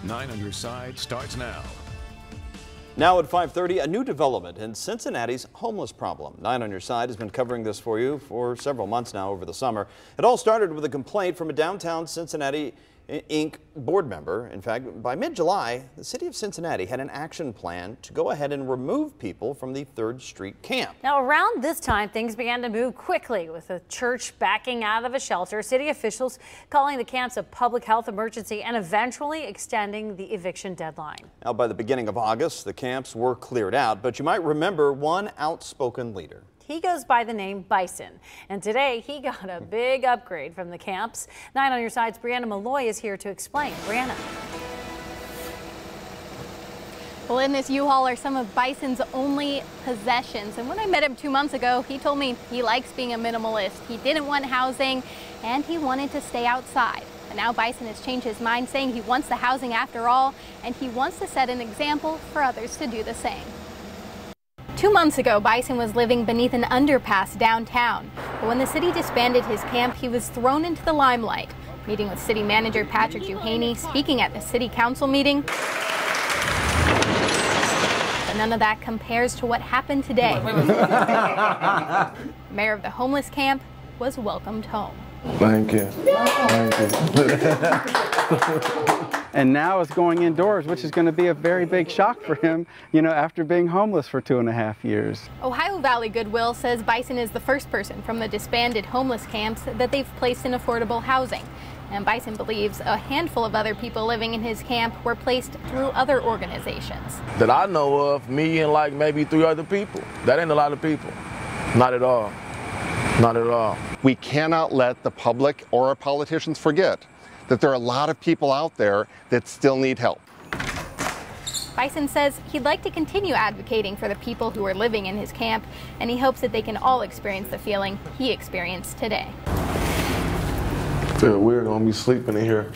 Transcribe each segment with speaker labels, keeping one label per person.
Speaker 1: 9 on Your Side starts now.
Speaker 2: Now at 5:30, a new development in Cincinnati's homeless problem. 9 on Your Side has been covering this for you for several months now over the summer. It all started with a complaint from a downtown Cincinnati Inc. board member. In fact, by mid-July, the city of Cincinnati had an action plan to go ahead and remove people from the 3rd Street camp.
Speaker 3: Now, around this time, things began to move quickly with a church backing out of a shelter, city officials calling the camps a public health emergency and eventually extending the eviction deadline.
Speaker 2: Now, by the beginning of August, the camps were cleared out, but you might remember one outspoken leader.
Speaker 3: He goes by the name Bison, and today he got a big upgrade from the camps. 9 on Your Side's Brianna Malloy is here to explain. Brianna.
Speaker 4: Well, in this U-Haul are some of Bison's only possessions. And when I met him 2 months ago, he told me he likes being a minimalist. He didn't want housing and he wanted to stay outside. But now Bison has changed his mind, saying he wants the housing after all, and he wants to set an example for others to do the same. 2 months ago, Bison was living beneath an underpass downtown. But when the city disbanded his camp, he was thrown into the limelight, meeting with city manager Patrick Duhaney, speaking at the city council meeting. But none of that compares to what happened today. Mayor of the homeless camp was welcomed home.
Speaker 5: Thank you. Thank you.
Speaker 6: And now it's going indoors, which is going to be a very big shock for him, after being homeless for 2.5 years.
Speaker 4: Ohio Valley Goodwill says Bison is the first person from the disbanded homeless camps that they've placed in affordable housing. And Bison believes a handful of other people living in his camp were placed through other organizations.
Speaker 5: That I know of, me and like maybe 3 other people. That ain't a lot of people. Not at all. Not at all.
Speaker 7: We cannot let the public or our politicians forget that there are a lot of people out there that still need help.
Speaker 4: Bison says he'd like to continue advocating for the people who are living in his camp, and he hopes that they can all experience the feeling he experienced today.
Speaker 5: I feel weird gonna be sleeping in here.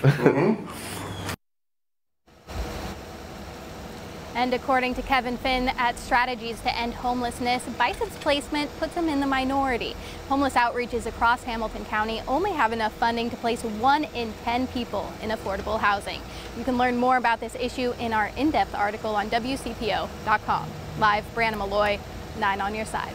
Speaker 4: And according to Kevin Finn at Strategies to End Homelessness, Bison's placement puts him in the minority. Homeless outreaches across Hamilton County only have enough funding to place 1 in 10 people in affordable housing. You can learn more about this issue in our in-depth article on WCPO.com. Live, Brianna Malloy, 9 on Your Side.